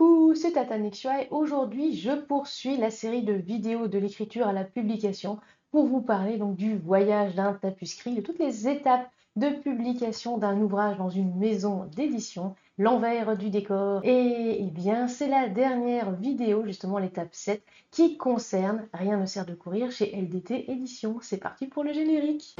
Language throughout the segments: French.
Coucou, c'est Tata Nexua et aujourd'hui je poursuis la série de vidéos de l'écriture à la publication pour vous parler donc du voyage d'un tapuscrit, de toutes les étapes de publication d'un ouvrage dans une maison d'édition, l'envers du décor. Et bien c'est la dernière vidéo, justement l'étape 7, qui concerne Rien ne sert de courir chez LDT Édition. C'est parti pour le générique.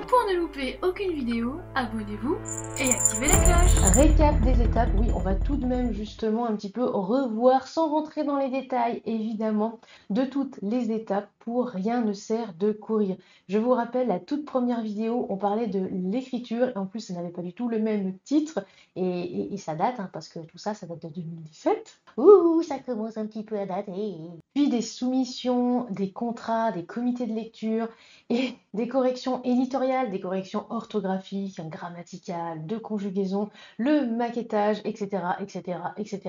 Pour ne louper aucune vidéo, abonnez-vous et activez la cloche. Récap des étapes, oui, on va tout de même justement un petit peu revoir, sans rentrer dans les détails évidemment, de toutes les étapes pour Rien ne sert de courir. Je vous rappelle, la toute première vidéo, on parlait de l'écriture, et en plus ça n'avait pas du tout le même titre, et ça date, hein, parce que tout ça, ça date de 2017. Ouh, ça commence un petit peu à dater. Puis des soumissions, des contrats, des comités de lecture, et des corrections éditoriales, des corrections orthographiques, grammaticales, de conjugaison, le maquettage, etc., etc., etc.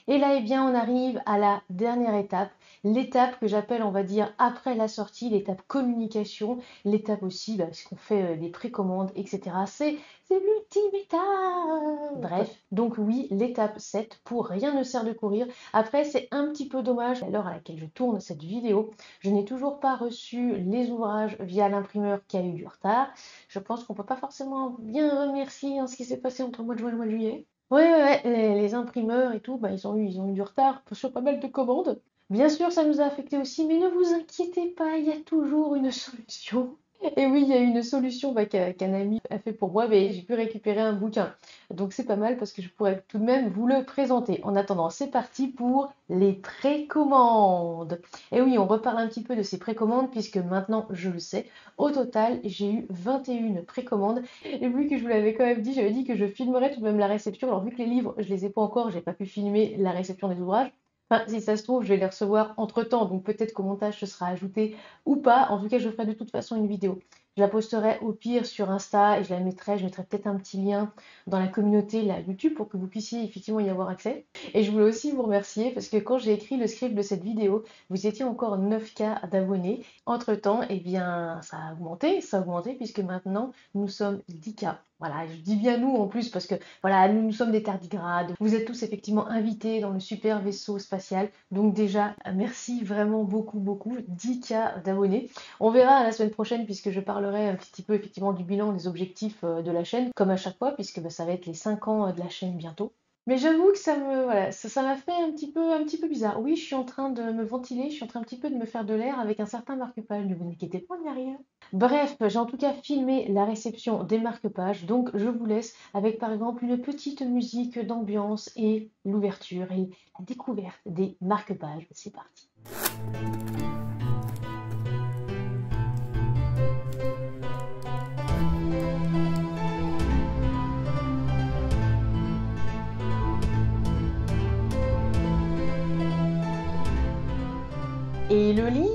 Et là, eh bien, on arrive à la dernière étape, l'étape que j'appelle, on va dire, après la sortie, l'étape communication, l'étape aussi, parce qu'on fait des précommandes, etc. C'est l'ultime étape. Bref, donc oui, l'étape 7, pour Rien ne sert de courir. Après, c'est un petit peu dommage, à l'heure à laquelle je tourne cette vidéo, je n'ai toujours pas reçu les ouvrages via l'imprimeur qui a eu du retard. Je pense qu'on ne peut pas forcément bien remercier ce qui s'est passé entre le mois de juin et le mois de juillet. Ouais, les imprimeurs et tout, bah, ils ont eu du retard sur pas mal de commandes. Bien sûr, ça nous a affecté aussi, mais ne vous inquiétez pas, il y a toujours une solution. Et oui, il y a une solution qu'un ami a fait pour moi, mais j'ai pu récupérer un bouquin. Donc c'est pas mal parce que je pourrais tout de même vous le présenter. En attendant, c'est parti pour les précommandes. Et oui, on reparle un petit peu de ces précommandes puisque maintenant, je le sais, au total, j'ai eu 21 précommandes. Et vu que je vous l'avais quand même dit, j'avais dit que je filmerais tout de même la réception. Alors vu que les livres, je les ai pas encore, j'ai pas pu filmer la réception des ouvrages. Enfin, si ça se trouve, je vais les recevoir entre-temps, donc peut-être qu'au montage, ce sera ajouté ou pas. En tout cas, je ferai de toute façon une vidéo. Je la posterai au pire sur Insta et je mettrai peut-être un petit lien dans la communauté, la YouTube, pour que vous puissiez effectivement y avoir accès. Et je voulais aussi vous remercier parce que quand j'ai écrit le script de cette vidéo, vous étiez encore 9K d'abonnés. Entre-temps, eh bien, ça a augmenté puisque maintenant, nous sommes 10K. Voilà, je dis bien nous en plus parce que voilà, nous sommes des tardigrades. Vous êtes tous effectivement invités dans le super vaisseau spatial. Donc déjà, merci vraiment beaucoup, 10K d'abonnés. On verra la semaine prochaine puisque je parlerai un petit peu effectivement du bilan des objectifs de la chaîne, comme à chaque fois, puisque ça va être les 5 ans de la chaîne bientôt. Mais j'avoue que ça m'a fait un petit peu bizarre. Oui, je suis en train de me ventiler, je suis en train un petit peu de me faire de l'air avec un certain marque-page. Ne vous inquiétez pas, il n'y a rien. Bref, j'ai en tout cas filmé la réception des marque-pages, donc je vous laisse avec par exemple une petite musique d'ambiance et l'ouverture et la découverte des marque-pages. C'est parti. Et le livre?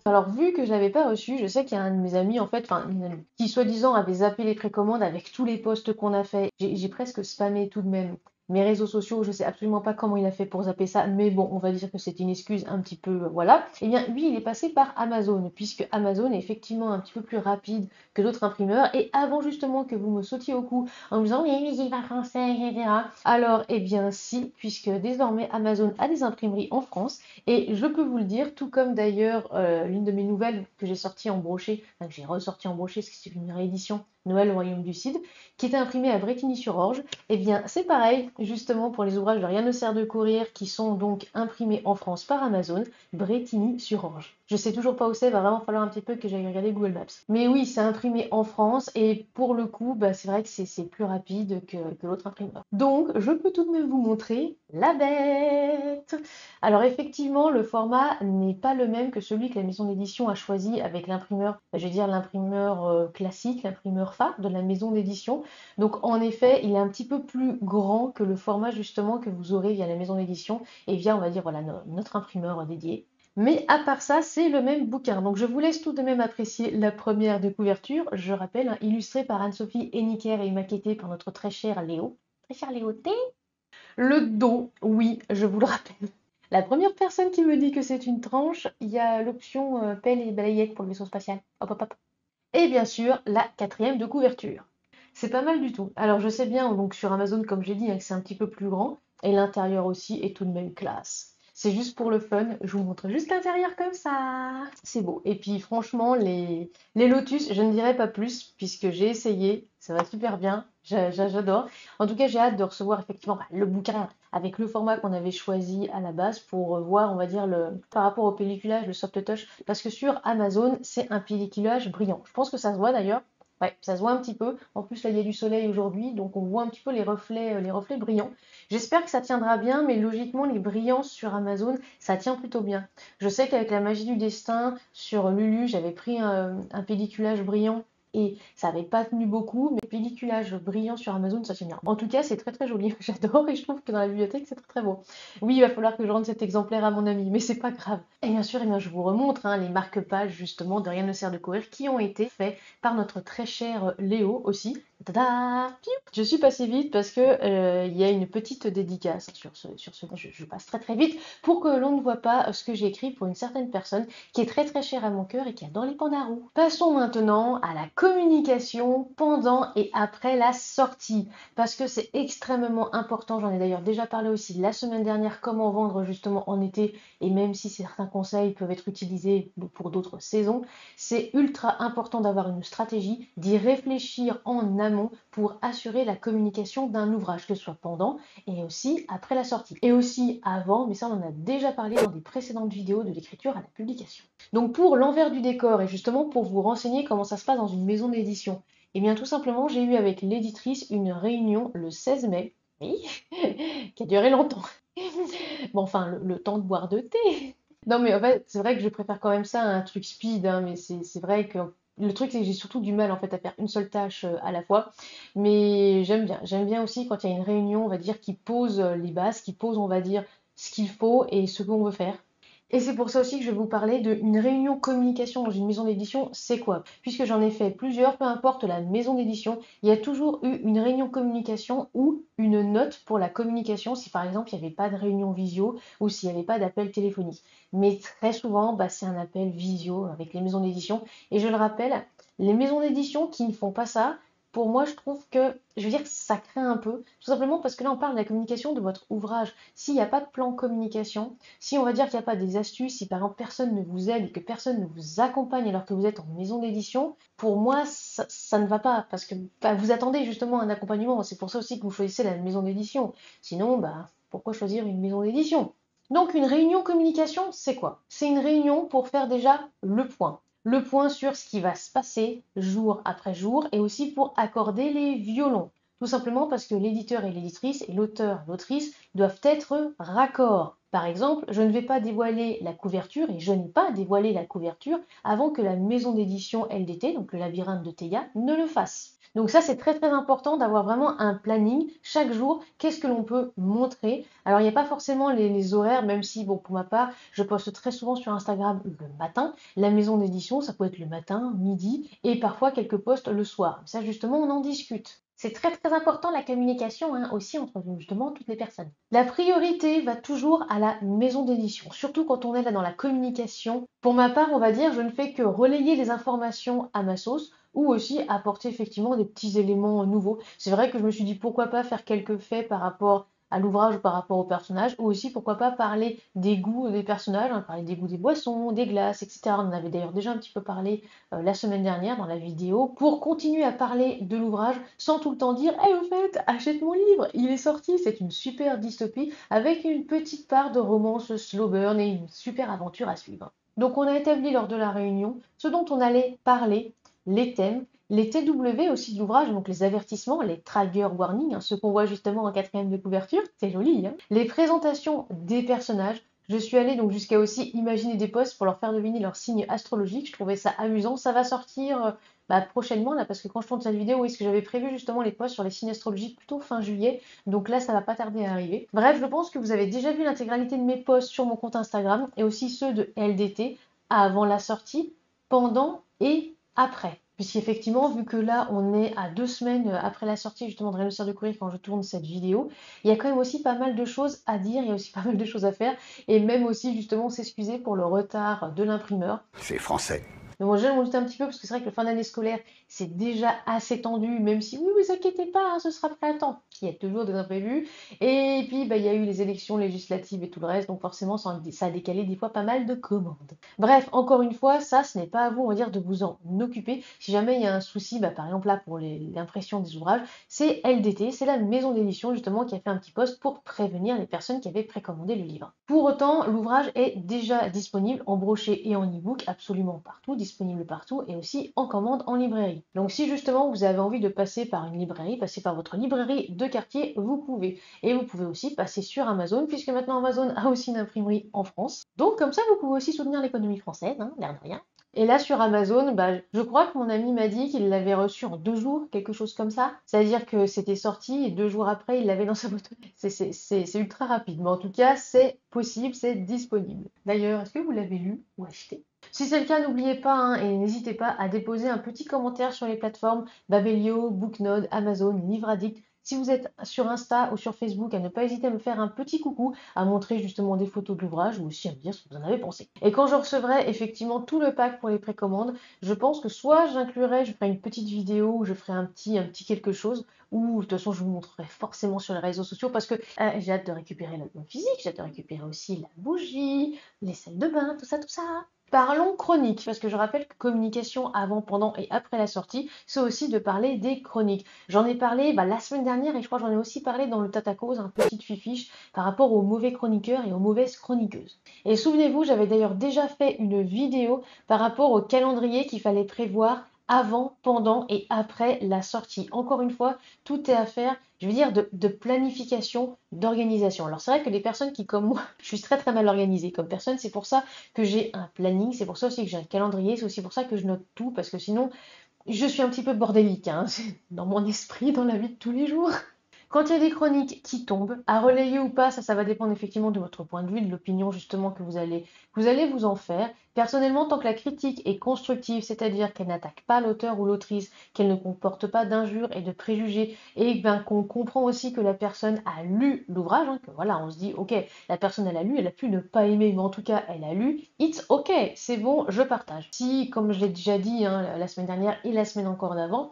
Alors, vu que je l'avais pas reçu, je sais qu'il y a un de mes amis, en fait, enfin, une amie, qui soi-disant avait zappé les précommandes avec tous les posts qu'on a fait. J'ai presque spammé tout de même mes réseaux sociaux. Je sais absolument pas comment il a fait pour zapper ça, mais bon, on va dire que c'est une excuse un petit peu, voilà. Eh bien, lui, il est passé par Amazon, puisque Amazon est effectivement un petit peu plus rapide que d'autres imprimeurs. Et avant justement que vous me sautiez au cou en me disant oui, mais il va français, etc. Alors, eh bien, si, puisque désormais Amazon a des imprimeries en France. Et je peux vous le dire, tout comme d'ailleurs l'une de mes nouvelles que j'ai sortie en brochet, enfin que j'ai ressortie en brochet, parce que c'est une réédition Noël au Royaume du Cid, qui était imprimée à Brétigny-sur-Orge, et bien c'est pareil, justement pour les ouvrages de Rien ne sert de courir, qui sont donc imprimés en France par Amazon, Brétigny-sur-Orge. Je sais toujours pas où c'est, va vraiment falloir un petit peu que j'aille regarder Google Maps. Mais oui, c'est imprimé en France, et pour le coup, bah, c'est vrai que c'est plus rapide que l'autre imprimeur. Donc, je peux tout de même vous montrer la bête. Alors effectivement, le format n'est pas le même que celui que la maison d'édition a choisi avec l'imprimeur, je veux dire l'imprimeur classique, l'imprimeur phare de la maison d'édition. Donc en effet, il est un petit peu plus grand que le format justement que vous aurez via la maison d'édition et via, on va dire, voilà, notre imprimeur dédié. Mais à part ça, c'est le même bouquin. Donc je vous laisse tout de même apprécier la première de couverture, je rappelle, illustrée par Anne-Sophie Henniker et maquettée par notre très cher Léo. Très cher Léo T. Le dos, oui, je vous le rappelle. La première personne qui me dit que c'est une tranche, il y a l'option pelle et balayette pour le vaisseau spatial. Hop, hop, hop. Et bien sûr, la quatrième de couverture. C'est pas mal du tout. Alors je sais bien, donc sur Amazon, comme j'ai dit, hein, que c'est un petit peu plus grand, et l'intérieur aussi est tout de même classe. C'est juste pour le fun, je vous montre juste l'intérieur comme ça. C'est beau. Et puis franchement, les Lotus, je ne dirais pas plus, puisque j'ai essayé, ça va super bien, j'adore. En tout cas, j'ai hâte de recevoir effectivement le bouquin avec le format qu'on avait choisi à la base pour voir, on va dire, par rapport au pelliculage, le soft touch, parce que sur Amazon, c'est un pelliculage brillant. Je pense que ça se voit d'ailleurs. Ouais, ça se voit un petit peu. En plus, là, il y a du soleil aujourd'hui, donc on voit un petit peu les reflets brillants. J'espère que ça tiendra bien, mais logiquement, les brillances sur Amazon, ça tient plutôt bien. Je sais qu'avec la magie du destin, sur Lulu, j'avais pris un pelliculage brillant et ça n'avait pas tenu beaucoup, mais le pelliculage brillant sur Amazon, ça tient bien. En tout cas, c'est très très joli. J'adore et je trouve que dans la bibliothèque, c'est très très beau. Oui, il va falloir que je rende cet exemplaire à mon ami, mais c'est pas grave. Et bien sûr, je vous remontre les marque-pages justement de Rien ne sert de courir qui ont été faits par notre très cher Léo aussi. Tada! Je suis passée vite parce que il y a une petite dédicace sur ce. Je passe très très vite pour que l'on ne voit pas ce que j'ai écrit pour une certaine personne qui est très très chère à mon cœur et qui adore les pandarous. Passons maintenant à la communication pendant et après la sortie parce que c'est extrêmement important. J'en ai d'ailleurs déjà parlé aussi la semaine dernière, comment vendre justement en été et même si certains conseils peuvent être utilisés pour d'autres saisons, c'est ultra important d'avoir une stratégie, d'y réfléchir en amont pour assurer la communication d'un ouvrage, que ce soit pendant et aussi après la sortie. Et aussi avant, mais ça on en a déjà parlé dans des précédentes vidéos de l'écriture à la publication. Donc pour l'envers du décor et justement pour vous renseigner comment ça se passe dans une maison d'édition, eh bien tout simplement j'ai eu avec l'éditrice une réunion le 16 mai, oui, qui a duré longtemps. Bon enfin le temps de boire de thé. Non, mais en fait, c'est vrai que je préfère quand même ça à un truc speed, hein, mais c'est vrai que le truc, c'est que j'ai surtout du mal en fait à faire une seule tâche à la fois. Mais j'aime bien. J'aime bien aussi quand il y a une réunion, on va dire, qui pose les bases, qui pose, on va dire, ce qu'il faut et ce qu'on veut faire. Et c'est pour ça aussi que je vais vous parler d'une réunion communication dans une maison d'édition, c'est quoi? Puisque j'en ai fait plusieurs, peu importe la maison d'édition, il y a toujours eu une réunion communication ou une note pour la communication si par exemple il n'y avait pas de réunion visio ou s'il n'y avait pas d'appel téléphonique. Mais très souvent, c'est un appel visio avec les maisons d'édition. Et je le rappelle, les maisons d'édition qui ne font pas ça, pour moi, je trouve que, je veux dire, ça craint un peu, tout simplement parce que là, on parle de la communication de votre ouvrage. S'il n'y a pas de plan communication, si on va dire qu'il n'y a pas des astuces, si par exemple personne ne vous aide et que personne ne vous accompagne alors que vous êtes en maison d'édition, pour moi ça ne va pas parce que vous attendez justement un accompagnement. C'est pour ça aussi que vous choisissez la maison d'édition. Sinon, pourquoi choisir une maison d'édition? Donc une réunion communication, c'est quoi? C'est une réunion pour faire déjà le point. Le point sur ce qui va se passer jour après jour et aussi pour accorder les violons. Tout simplement parce que l'éditeur et l'éditrice et l'auteur et l'autrice doivent être raccords. Par exemple, je ne vais pas dévoiler la couverture et je n'ai pas dévoilé la couverture avant que la maison d'édition LDT, donc le labyrinthe de Théia, ne le fasse. Donc ça, c'est très très important d'avoir vraiment un planning chaque jour. Qu'est-ce que l'on peut montrer? Alors, il n'y a pas forcément les horaires, même si, bon, pour ma part, je poste très souvent sur Instagram le matin. La maison d'édition, ça peut être le matin, midi et parfois quelques posts le soir. Ça, justement, on en discute. C'est très très important la communication aussi entre justement toutes les personnes. La priorité va toujours à la maison d'édition, surtout quand on est là dans la communication. Pour ma part, on va dire, je ne fais que relayer les informations à ma sauce ou aussi apporter effectivement des petits éléments nouveaux. C'est vrai que je me suis dit pourquoi pas faire quelques faits par rapport à l'ouvrage ou par rapport au personnage, ou aussi pourquoi pas parler des goûts des personnages, parler des goûts des boissons, des glaces, etc. On en avait d'ailleurs déjà un petit peu parlé la semaine dernière dans la vidéo, pour continuer à parler de l'ouvrage sans tout le temps dire «Eh, au fait, achète mon livre, il est sorti, c'est une super dystopie avec une petite part de romance slow burn et une super aventure à suivre». Donc on a établi lors de la réunion ce dont on allait parler, les thèmes, les TW aussi de l'ouvrage, donc les avertissements, les trigger warnings, ce qu'on voit justement en quatrième de couverture, c'est joli, hein. Les présentations des personnages. Je suis allée donc jusqu'à aussi imaginer des posts pour leur faire deviner leur signe astrologique. Je trouvais ça amusant. Ça va sortir prochainement là, parce que quand je tourne cette vidéo, oui, ce que j'avais prévu justement les posts sur les signes astrologiques plutôt fin juillet. Donc là, ça va pas tarder à arriver. Bref, je pense que vous avez déjà vu l'intégralité de mes posts sur mon compte Instagram et aussi ceux de LDT avant la sortie, pendant et après. Puisqu'effectivement, vu que là, on est à 2 semaines après la sortie justement de Rien ne sert de courir quand je tourne cette vidéo, il y a quand même aussi pas mal de choses à dire, il y a aussi pas mal de choses à faire, et même aussi justement s'excuser pour le retard de l'imprimeur. C'est français. Mais bon, déjà, je m'en doute un petit peu parce que c'est vrai que la fin d'année scolaire, c'est déjà assez tendu, même si oui, vous inquiétez pas, hein, ce sera prêt à temps. Il y a toujours des imprévus. Et puis, bah, il y a eu les élections législatives et tout le reste, donc forcément, ça a décalé des fois pas mal de commandes. Bref, encore une fois, ça, ce n'est pas à vous, on va dire, de vous en occuper. Si jamais il y a un souci, bah, par exemple là, pour l'impression des ouvrages, c'est LDT, c'est la maison d'édition justement qui a fait un petit post pour prévenir les personnes qui avaient précommandé le livre. Pour autant, l'ouvrage est déjà disponible en brochet et en e-book absolument partout, disponible partout et aussi en commande en librairie. Donc si justement vous avez envie de passer par une librairie, passer par votre librairie de quartier, vous pouvez. Et vous pouvez aussi passer sur Amazon, puisque maintenant Amazon a aussi une imprimerie en France. Donc comme ça, vous pouvez aussi soutenir l'économie française, hein, l'air de rien. Et là, sur Amazon, bah, je crois que mon ami m'a dit qu'il l'avait reçu en 2 jours, quelque chose comme ça. C'est-à-dire que c'était sorti et 2 jours après, il l'avait dans sa boîte. C'est ultra rapide. Mais en tout cas, c'est possible, c'est disponible. D'ailleurs, est-ce que vous l'avez lu ou acheté? Si c'est le cas, n'oubliez pas hein, et n'hésitez pas à déposer un petit commentaire sur les plateformes Babelio, Booknode, Amazon, Livre Addict. Si vous êtes sur Insta ou sur Facebook, à ne pas hésiter à me faire un petit coucou, à montrer justement des photos de l'ouvrage ou aussi à me dire ce que vous en avez pensé. Et quand je recevrai effectivement tout le pack pour les précommandes, je pense que soit je ferai une petite vidéo ou je ferai un petit quelque chose, ou de toute façon je vous montrerai forcément sur les réseaux sociaux parce que j'ai hâte de récupérer l'album physique, j'ai hâte de récupérer aussi la bougie, les salles de bain, tout ça, tout ça. Parlons chronique, parce que je rappelle que communication avant, pendant et après la sortie, c'est aussi de parler des chroniques. J'en ai parlé la semaine dernière et je crois que j'en ai aussi parlé dans le Tatacause, un petit fiche par rapport aux mauvais chroniqueurs et aux mauvaises chroniqueuses. Et souvenez-vous, j'avais d'ailleurs déjà fait une vidéo par rapport au calendrier qu'il fallait prévoir avant, pendant et après la sortie. Encore une fois, tout est à faire, je veux dire, de planification, d'organisation. Alors c'est vrai que les personnes qui, comme moi, je suis très très mal organisée comme personne, c'est pour ça que j'ai un planning, c'est pour ça aussi que j'ai un calendrier, c'est aussi pour ça que je note tout, parce que sinon, je suis un petit peu bordélique, hein, dans mon esprit, dans la vie de tous les jours. Quand il y a des chroniques qui tombent, à relayer ou pas, ça va dépendre effectivement de votre point de vue, de l'opinion justement que vous allez vous en faire. Personnellement, tant que la critique est constructive, c'est-à-dire qu'elle n'attaque pas l'auteur ou l'autrice, qu'elle ne comporte pas d'injures et de préjugés, et ben, qu'on comprend aussi que la personne a lu l'ouvrage, hein, que voilà, on se dit, ok, la personne elle a lu, elle a pu ne pas aimer, mais en tout cas elle a lu, it's ok, c'est bon, je partage. Si, comme je l'ai déjà dit hein, la semaine dernière et la semaine encore d'avant,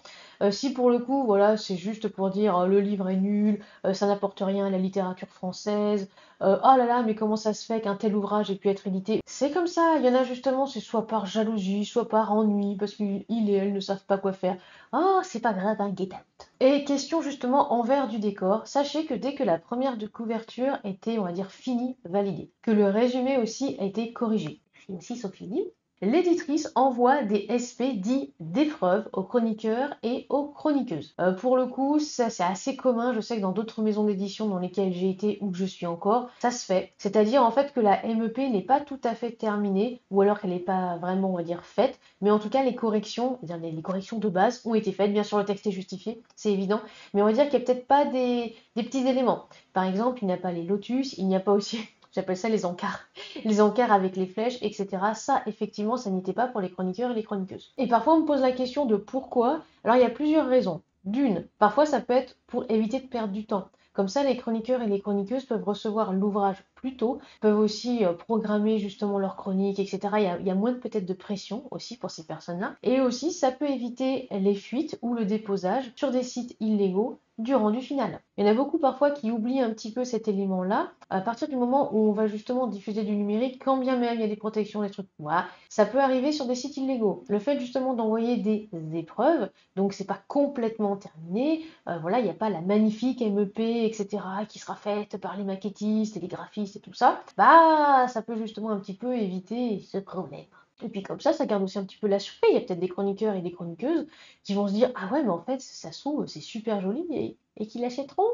si pour le coup, voilà, c'est juste pour dire le livre est nul, ça n'apporte rien à la littérature française, oh là là, mais comment ça se fait qu'un tel ouvrage ait pu être édité? C'est comme ça, il y en a justement, c'est soit par jalousie, soit par ennui, parce qu'ils et elle ne savent pas quoi faire. Oh, c'est pas grave, hein, get out. Et question justement envers du décor, sachez que dès que la première de couverture était, on va dire, finie, validée, que le résumé aussi a été corrigé, aussi Sophie Lee, l'éditrice envoie des SP dits d'épreuve aux chroniqueurs et aux chroniqueuses. Pour le coup, ça c'est assez commun, je sais que dans d'autres maisons d'édition dans lesquelles j'ai été ou que je suis encore, ça se fait. C'est-à-dire en fait que la MEP n'est pas tout à fait terminée, ou alors qu'elle n'est pas vraiment, on va dire, faite, mais en tout cas les corrections, c'est-à-dire les corrections de base ont été faites, bien sûr le texte est justifié, c'est évident, mais on va dire qu'il n'y a peut-être pas des petits éléments. Par exemple, il n'y a pas les lotus, il n'y a pas aussi, j'appelle ça les encarts avec les flèches, etc. Ça, effectivement, ça n'était pas pour les chroniqueurs et les chroniqueuses. Et parfois, on me pose la question de pourquoi. Alors, il y a plusieurs raisons. D'une, parfois, ça peut être pour éviter de perdre du temps. Comme ça, les chroniqueurs et les chroniqueuses peuvent recevoir l'ouvrage plus tôt, peuvent aussi programmer justement leurs chroniques, etc. Il y a moins peut-être de pression aussi pour ces personnes-là. Et aussi, ça peut éviter les fuites ou le déposage sur des sites illégaux du rendu final. Il y en a beaucoup parfois qui oublient un petit peu cet élément-là. À partir du moment où on va justement diffuser du numérique, quand bien même il y a des protections, des trucs, voilà, ça peut arriver sur des sites illégaux. Le fait justement d'envoyer des épreuves, donc c'est pas complètement terminé, voilà, il n'y a pas la magnifique MEP, etc., qui sera faite par les maquettistes et les graphistes et tout ça, bah ça peut justement un petit peu éviter ce problème. Et puis comme ça garde aussi un petit peu la surprise. Il y a peut-être des chroniqueurs et des chroniqueuses qui vont se dire ah ouais mais en fait ça se trouve c'est super joli et qui l'achèteront.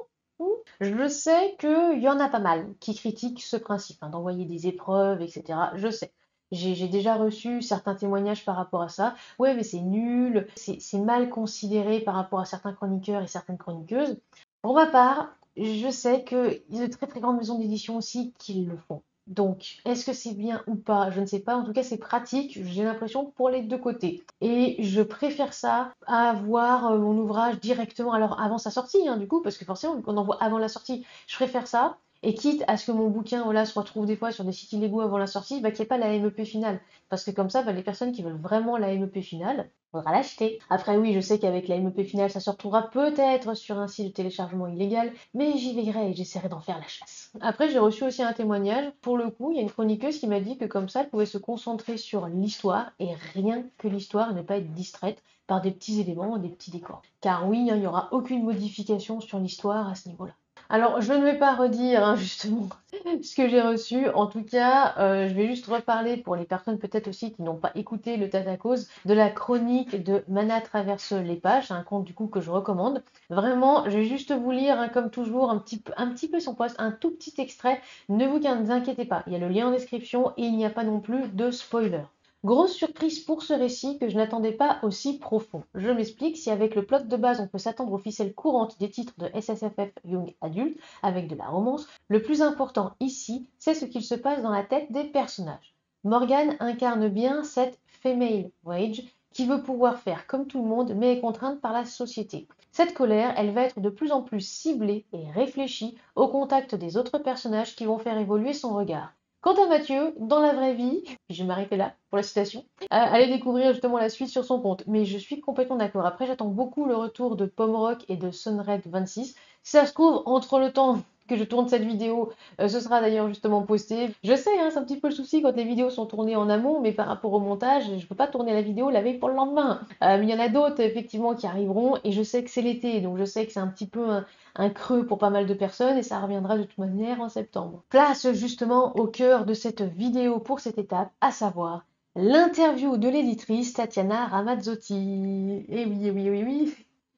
Je sais qu'il y en a pas mal qui critiquent ce principe hein, d'envoyer des épreuves, etc. Je sais. J'ai déjà reçu certains témoignages par rapport à ça. Ouais, mais c'est nul, c'est mal considéré par rapport à certains chroniqueurs et certaines chroniqueuses. Pour ma part, je sais qu'il y a de très très grandes maisons d'édition aussi qui le font. Donc, est-ce que c'est bien ou pas? Je ne sais pas. En tout cas, c'est pratique, j'ai l'impression, pour les deux côtés. Et je préfère ça à avoir mon ouvrage directement, alors avant sa sortie, hein, du coup, parce que forcément, vu qu'on envoie avant la sortie, je préfère ça. Et quitte à ce que mon bouquin voilà, se retrouve des fois sur des sites illégaux avant la sortie, qu'il n'y ait pas la MEP finale. Parce que comme ça, les personnes qui veulent vraiment la MEP finale, faudra l'acheter. Après oui, je sais qu'avec la MEP finale, ça se retrouvera peut-être sur un site de téléchargement illégal, mais j'y veillerai et j'essaierai d'en faire la chasse. Après, j'ai reçu aussi un témoignage. Pour le coup, il y a une chroniqueuse qui m'a dit que comme ça, elle pouvait se concentrer sur l'histoire et rien que l'histoire, et ne pas être distraite par des petits éléments, des petits décors. Car oui, il n'y aura aucune modification sur l'histoire à ce niveau-là. Alors, je ne vais pas redire justement ce que j'ai reçu. En tout cas, je vais juste reparler pour les personnes peut-être aussi qui n'ont pas écouté le Tatacause de la chronique de Mana traverse les pages, un conte du coup que je recommande. Vraiment, je vais juste vous lire, comme toujours, un petit peu son post, un tout petit extrait. Ne vous inquiétez pas, il y a le lien en description et il n'y a pas non plus de spoiler. Grosse surprise pour ce récit que je n'attendais pas aussi profond. Je m'explique, si avec le plot de base on peut s'attendre aux ficelles courantes des titres de SSFF Young Adult avec de la romance, le plus important ici, c'est ce qu'il se passe dans la tête des personnages. Morgane incarne bien cette female rage qui veut pouvoir faire comme tout le monde mais est contrainte par la société. Cette colère, elle va être de plus en plus ciblée et réfléchie au contact des autres personnages qui vont faire évoluer son regard. Quant à Mathieu, dans la vraie vie, je vais m'arrêter là pour la citation, allez découvrir justement la suite sur son compte. Mais je suis complètement d'accord. Après, j'attends beaucoup le retour de Pomrock et de Sunred26. Si ça se trouve, entre le temps que je tourne cette vidéo, ce sera d'ailleurs justement posté. Je sais, c'est un petit peu le souci quand les vidéos sont tournées en amont, mais par rapport au montage, je ne peux pas tourner la vidéo la veille pour le lendemain. Mais il y en a d'autres effectivement qui arriveront, et je sais que c'est l'été, donc je sais que c'est un petit peu un creux pour pas mal de personnes, et ça reviendra de toute manière en septembre. Place justement au cœur de cette vidéo pour cette étape, à savoir l'interview de l'éditrice Tatiana Ramazzotti. Et oui, oui, oui, oui.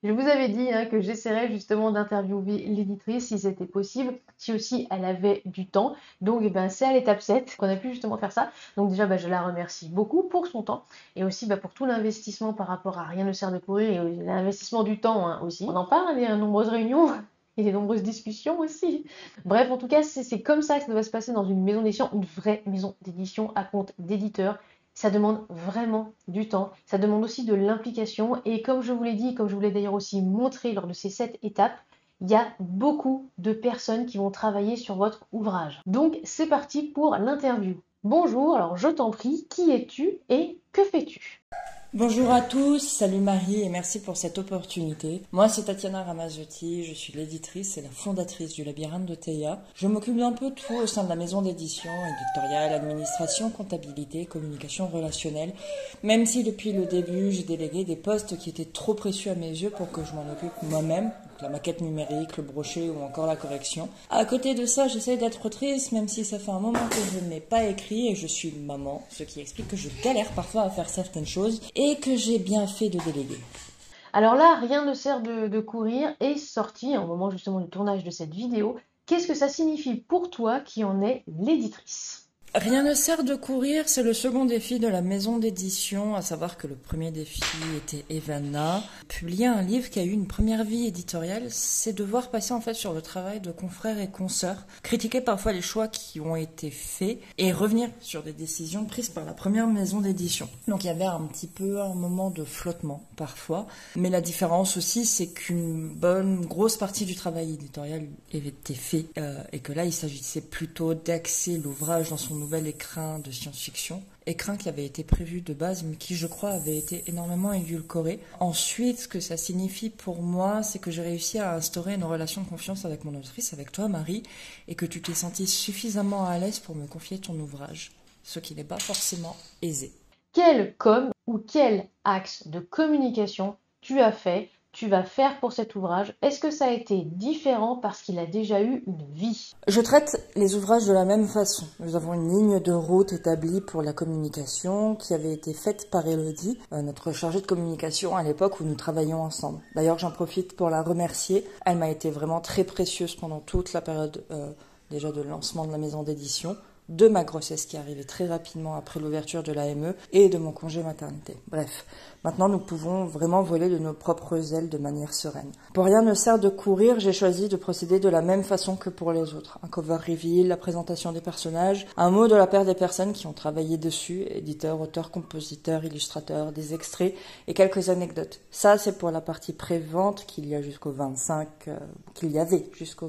Je vous avais dit que j'essaierais justement d'interviewer l'éditrice si c'était possible, si aussi elle avait du temps. Donc c'est à l'étape 7 qu'on a pu justement faire ça. Donc déjà je la remercie beaucoup pour son temps et aussi pour tout l'investissement par rapport à Rien ne sert de courir et l'investissement du temps aussi. On en parle, il y a de nombreuses réunions. Et des nombreuses discussions aussi. Bref, en tout cas, c'est comme ça que ça doit se passer dans une maison d'édition, une vraie maison d'édition à compte d'éditeur. Ça demande vraiment du temps, ça demande aussi de l'implication et comme je vous l'ai dit, comme je vous l'ai d'ailleurs aussi montré lors de ces 7 étapes, il y a beaucoup de personnes qui vont travailler sur votre ouvrage. Donc c'est parti pour l'interview. Bonjour, alors je t'en prie, qui es-tu et que fais-tu ? Bonjour à tous, salut Marie et merci pour cette opportunité. Moi c'est Tatiana Ramazzotti, je suis l'éditrice et la fondatrice du Labyrinthe de Théa. Je m'occupe d'un peu de tout au sein de la maison d'édition, éditoriale, administration, comptabilité, communication relationnelle. Même si depuis le début j'ai délégué des postes qui étaient trop précieux à mes yeux pour que je m'en occupe moi-même. La maquette numérique, le brochet ou encore la correction. À côté de ça, j'essaie d'être autrice, même si ça fait un moment que je n'ai pas écrit et je suis maman, ce qui explique que je galère parfois à faire certaines choses et que j'ai bien fait de déléguer. Alors là, Rien ne sert de courir est sorti au moment justement du tournage de cette vidéo. Qu'est-ce que ça signifie pour toi qui en es l'éditrice ? Rien ne sert de courir, c'est le second défi de la maison d'édition, à savoir que le premier défi était Evanna. Publier un livre qui a eu une première vie éditoriale, c'est devoir passer en fait sur le travail de confrères et consoeurs, critiquer parfois les choix qui ont été faits et revenir sur des décisions prises par la première maison d'édition. Donc il y avait un petit peu un moment de flottement parfois, mais la différence aussi c'est qu'une grosse partie du travail éditorial avait été fait et que là il s'agissait plutôt d'axer l'ouvrage dans son nouvel écrin de science-fiction, écrin qui avait été prévu de base mais qui je crois avait été énormément édulcoré. Ensuite, ce que ça signifie pour moi, c'est que j'ai réussi à instaurer une relation de confiance avec mon autrice, avec toi Marie, et que tu t'es sentie suffisamment à l'aise pour me confier ton ouvrage, ce qui n'est pas forcément aisé. Quel ou quel axe de communication tu vas faire pour cet ouvrage? Est-ce que ça a été différent parce qu'il a déjà eu une vie? Je traite les ouvrages de la même façon. Nous avons une ligne de route établie pour la communication qui avait été faite par Elodie, notre chargée de communication à l'époque où nous travaillions ensemble. D'ailleurs, j'en profite pour la remercier. Elle m'a été vraiment très précieuse pendant toute la période déjà de lancement de la maison d'édition. de ma grossesse qui arrivait très rapidement après l'ouverture de l'AME et de mon congé maternité. Bref, maintenant nous pouvons vraiment voler de nos propres ailes de manière sereine. Pour rien ne sert de courir, j'ai choisi de procéder de la même façon que pour les autres. Un cover reveal, la présentation des personnages, un mot de la part des personnes qui ont travaillé dessus, éditeurs, auteurs, compositeurs, illustrateurs, des extraits et quelques anecdotes. Ça, c'est pour la partie pré-vente qu'il y avait jusqu'au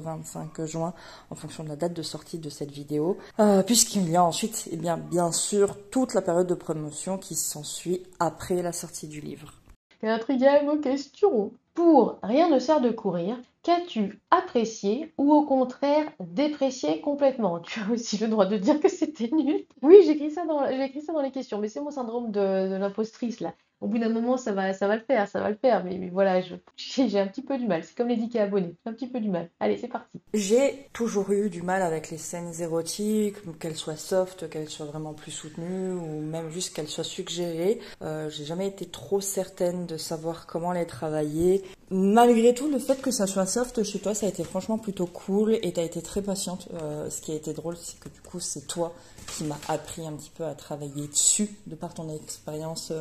25 juin en fonction de la date de sortie de cette vidéo. Puisqu'il y a ensuite, bien sûr, toute la période de promotion qui s'ensuit après la sortie du livre. T'es intrigué à vos questions. Pour Rien ne sert de courir, qu'as-tu apprécié ou au contraire déprécié complètement? Tu as aussi le droit de dire que c'était nul. Oui, j'ai écrit ça dans les questions, mais c'est mon syndrome de l'impostrice là. Au bout d'un moment, ça va le faire, mais voilà, j'ai un petit peu du mal. C'est comme les 10K abonnés, j'ai un petit peu du mal. Allez, c'est parti. J'ai toujours eu du mal avec les scènes érotiques, qu'elles soient soft, qu'elles soient vraiment plus soutenues, ou même juste qu'elles soient suggérées. J'ai jamais été trop certaine de savoir comment les travailler. Malgré tout, le fait que ça soit soft chez toi, ça a été franchement plutôt cool, et t'as été très patiente. Ce qui a été drôle, c'est que du coup, c'est toi qui m'a appris un petit peu à travailler dessus, de par ton expérience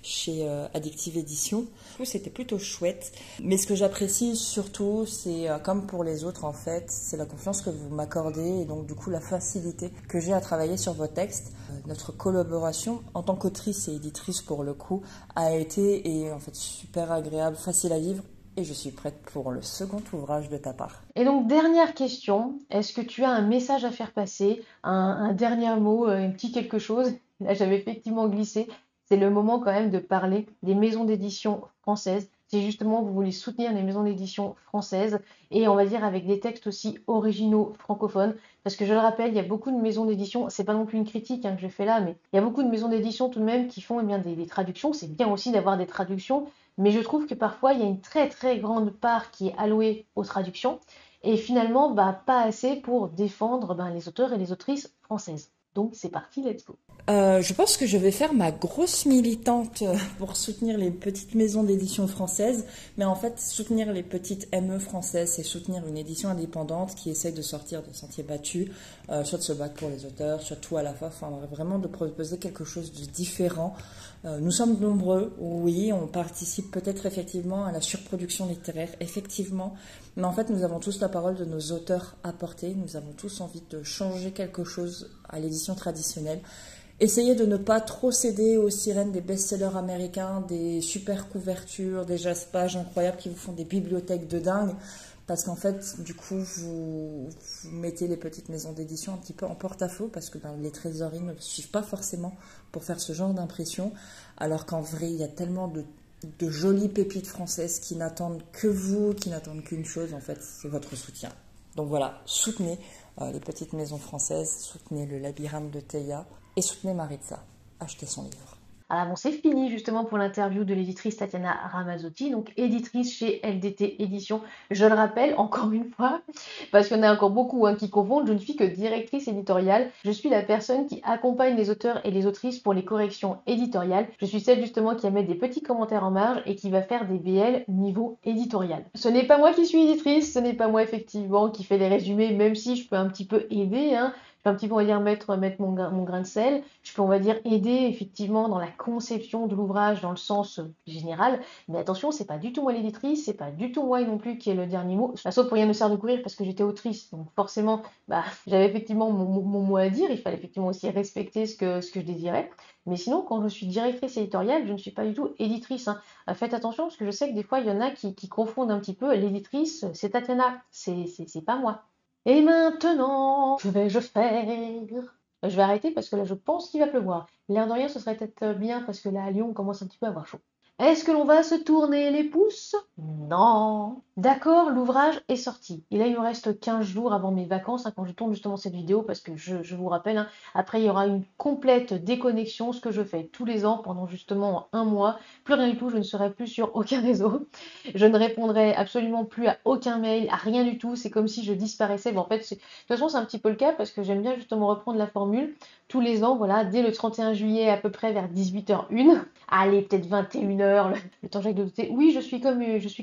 chez Addictive Edition. Du coup, c'était plutôt chouette. Mais ce que j'apprécie surtout, c'est comme pour les autres en fait, c'est la confiance que vous m'accordez et donc du coup la facilité que j'ai à travailler sur vos textes. Notre collaboration en tant qu'autrice et éditrice pour le coup a été et en fait super agréable, facile à vivre. Et je suis prête pour le second ouvrage de ta part. Et donc, dernière question, est-ce que tu as un message à faire passer, un dernier mot, un petit quelque chose? Là, j'avais effectivement glissé. C'est le moment quand même de parler des maisons d'édition françaises. Si justement vous voulez soutenir les maisons d'édition françaises et on va dire avec des textes aussi originaux francophones, parce que je le rappelle, il y a beaucoup de maisons d'édition, c'est pas non plus une critique que je fais là, mais il y a beaucoup de maisons d'édition tout de même qui font des traductions. C'est bien aussi d'avoir des traductions, mais je trouve que parfois il y a une très très grande part qui est allouée aux traductions et finalement pas assez pour défendre les auteurs et les autrices françaises. Donc c'est parti, let's go. Je pense que je vais faire ma grosse militante pour soutenir les petites maisons d'édition françaises, mais en fait soutenir les petites ME françaises, c'est soutenir une édition indépendante qui essaye de sortir des sentiers battus, soit de se battre pour les auteurs, soit tout à la fois, enfin vraiment de proposer quelque chose de différent. Nous sommes nombreux, oui, on participe peut-être effectivement à la surproduction littéraire, effectivement, mais en fait nous avons tous la parole de nos auteurs à porter, nous avons tous envie de changer quelque chose à l'édition traditionnelle. Essayez de ne pas trop céder aux sirènes des best-sellers américains, des super couvertures, des pages incroyables qui vous font des bibliothèques de dingue, parce qu'en fait, du coup, vous mettez les petites maisons d'édition un petit peu en porte-à-faux, parce que les trésoreries ne suivent pas forcément pour faire ce genre d'impression, alors qu'en vrai, il y a tellement de jolies pépites françaises qui n'attendent que vous, qui n'attendent qu'une chose, en fait, c'est votre soutien. Donc voilà, soutenez les petites maisons françaises, soutenez le labyrinthe de Théa et soutenez Maritza. Achetez son livre. Alors bon, c'est fini justement pour l'interview de l'éditrice Tatiana Ramazzotti, donc éditrice chez LDT Éditions. Je le rappelle encore une fois, parce qu'il y en a encore beaucoup qui confondent, je ne suis que directrice éditoriale. Je suis la personne qui accompagne les auteurs et les autrices pour les corrections éditoriales. Je suis celle justement qui met des petits commentaires en marge et qui va faire des BL niveau éditorial. Ce n'est pas moi qui suis éditrice, ce n'est pas moi effectivement qui fait les résumés, même si je peux un petit peu aider, je peux un petit peu, on va dire, mettre mon grain de sel. Je peux, on va dire, aider effectivement dans la conception de l'ouvrage dans le sens général. Mais attention, c'est pas du tout moi l'éditrice, c'est pas du tout moi non plus qui ai le dernier mot. Sauf pour rien ne sert de courir parce que j'étais autrice. Donc forcément, j'avais effectivement mon mot à dire. Il fallait effectivement aussi respecter ce que je désirais. Mais sinon, quand je suis directrice éditoriale, je ne suis pas du tout éditrice. Faites attention parce que je sais que des fois, il y en a qui confondent un petit peu. L'éditrice, c'est Tatiana, c'est pas moi. Et maintenant, que vais-je faire? Je vais arrêter parce que là, je pense qu'il va pleuvoir. L'air de rien, ce serait peut-être bien parce que là, à Lyon, on commence un petit peu à avoir chaud. Est-ce que l'on va se tourner les pouces? Non. D'accord, l'ouvrage est sorti. Et là, il me reste 15 jours avant mes vacances quand je tourne justement cette vidéo parce que je vous rappelle, après, il y aura une complète déconnexion, ce que je fais tous les ans pendant justement un mois. Plus rien du tout, je ne serai plus sur aucun réseau. Je ne répondrai absolument plus à aucun mail, à rien du tout. C'est comme si je disparaissais. En fait, de toute façon, c'est un petit peu le cas parce que j'aime bien justement reprendre la formule. Tous les ans, voilà, dès le 31 juillet à peu près vers 18h01, allez, peut-être 21h, le temps que j'aille de douter. Oui, je suis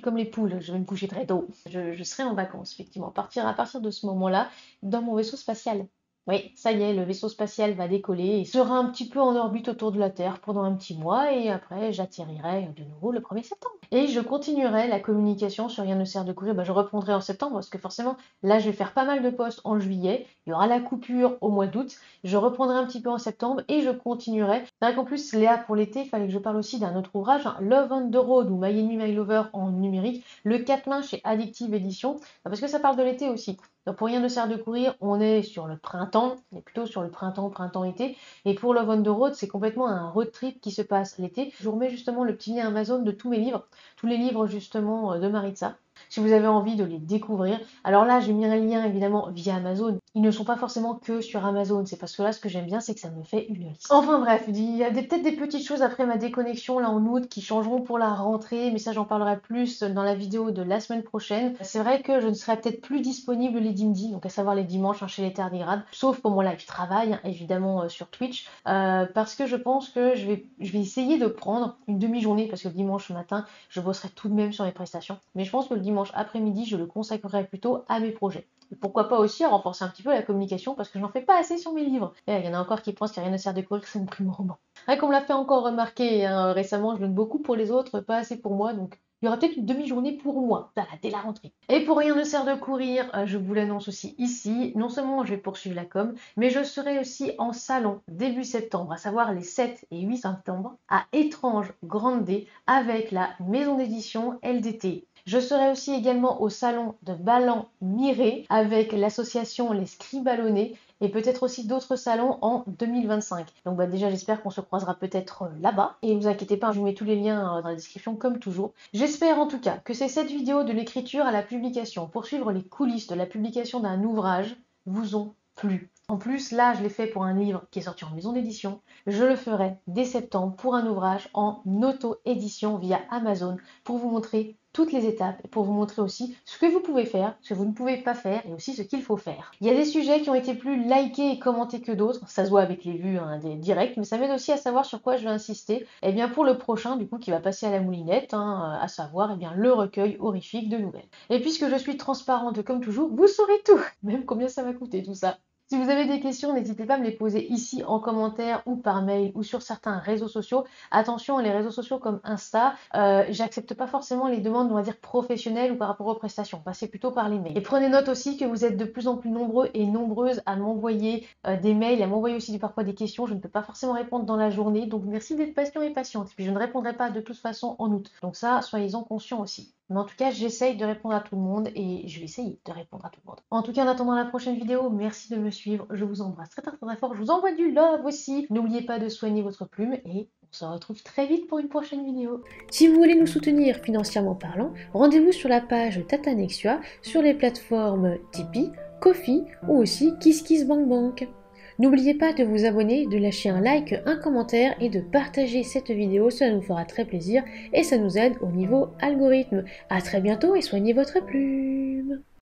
comme les poules, je vais me coucher très tôt. Je serai en vacances, effectivement, à partir de ce moment-là, dans mon vaisseau spatial. Oui, ça y est, le vaisseau spatial va décoller et sera un petit peu en orbite autour de la Terre pendant un petit mois et après j'atterrirai de nouveau le 1er septembre. Et je continuerai la communication sur Rien ne sert de courir, je reprendrai en septembre parce que forcément là je vais faire pas mal de posts en juillet, il y aura la coupure au mois d'août, je reprendrai un petit peu en septembre et je continuerai. C'est vrai qu'en plus Léa pour l'été, il fallait que je parle aussi d'un autre ouvrage, Love on the Road ou My Enemy My Lover en numérique, le 4 mains chez Addictive Edition, parce que ça parle de l'été aussi. Donc pour Rien ne sert de courir, on est sur le printemps, on est plutôt sur le printemps-été. Et pour Love on the Road, c'est complètement un road trip qui se passe l'été. Je vous remets justement le petit lien Amazon de tous mes livres, tous les livres justement de Maritza, si vous avez envie de les découvrir. Alors là, j'ai mis un lien évidemment via Amazon. Ils ne sont pas forcément que sur Amazon, c'est parce que là, ce que j'aime bien, c'est que ça me fait une liste. Enfin bref, il y a peut-être des petites choses après ma déconnexion là en août qui changeront pour la rentrée, mais ça j'en parlerai plus dans la vidéo de la semaine prochaine. C'est vrai que je ne serai peut-être plus disponible les dimedis, donc à savoir les dimanches chez les tardigrades, sauf pour mon live travail, évidemment sur Twitch, parce que je pense que je vais essayer de prendre une demi-journée, parce que le dimanche matin, je bosserai tout de même sur mes prestations, mais je pense que le dimanche après-midi, je le consacrerai plutôt à mes projets. Et pourquoi pas aussi à renforcer un petit peu la communication parce que je n'en fais pas assez sur mes livres. Et il y en a encore qui pensent qu'il n'y a rien ne sert de courir, que c'est mon primo roman. Comme on me l'a fait encore remarquer récemment, je donne beaucoup pour les autres, pas assez pour moi, donc il y aura peut-être une demi-journée pour moi, voilà, dès la rentrée. Et pour Rien ne sert de courir, je vous l'annonce aussi ici, non seulement je vais poursuivre la com, mais je serai aussi en salon début septembre, à savoir les 7 et 8 septembre, à Étrange Grande D, avec la maison d'édition LDT. Je serai aussi également au salon de Ballan-Miré avec l'association Les Scriballonnés et peut-être aussi d'autres salons en 2025. Donc déjà j'espère qu'on se croisera peut-être là-bas. Et ne vous inquiétez pas, je vous mets tous les liens dans la description comme toujours. J'espère en tout cas que ces 7 vidéos de l'écriture à la publication pour suivre les coulisses de la publication d'un ouvrage vous ont plu. En plus, là, je l'ai fait pour un livre qui est sorti en maison d'édition. Je le ferai dès septembre pour un ouvrage en auto-édition via Amazon pour vous montrer toutes les étapes et pour vous montrer aussi ce que vous pouvez faire, ce que vous ne pouvez pas faire et aussi ce qu'il faut faire. Il y a des sujets qui ont été plus likés et commentés que d'autres, ça se voit avec les vues des directs, mais ça m'aide aussi à savoir sur quoi je vais insister. Et bien pour le prochain, du coup, qui va passer à la moulinette, à savoir le recueil horrifique de nouvelles. Et puisque je suis transparente comme toujours, vous saurez tout, même combien ça m'a coûté tout ça. Si vous avez des questions, n'hésitez pas à me les poser ici en commentaire ou par mail ou sur certains réseaux sociaux. Attention, les réseaux sociaux comme Insta, j'accepte pas forcément les demandes, on va dire, professionnelles ou par rapport aux prestations. Passez plutôt par les mails. Et prenez note aussi que vous êtes de plus en plus nombreux et nombreuses à m'envoyer des mails, à m'envoyer aussi parfois des questions. Je ne peux pas forcément répondre dans la journée, donc merci d'être patient et patiente. Et puis je ne répondrai pas de toute façon en août. Donc ça, soyez-en conscients aussi. Mais en tout cas, j'essaye de répondre à tout le monde et je vais essayer de répondre à tout le monde. En tout cas, en attendant la prochaine vidéo, merci de me suivre. Je vous embrasse très très très fort. Je vous envoie du love aussi. N'oubliez pas de soigner votre plume et on se retrouve très vite pour une prochaine vidéo. Si vous voulez nous soutenir financièrement parlant, rendez-vous sur la page Tatanexua sur les plateformes Tipeee, Ko-fi ou aussi KissKissBankBank. N'oubliez pas de vous abonner, de lâcher un like, un commentaire et de partager cette vidéo, cela nous fera très plaisir et ça nous aide au niveau algorithme. A très bientôt et soignez votre plume.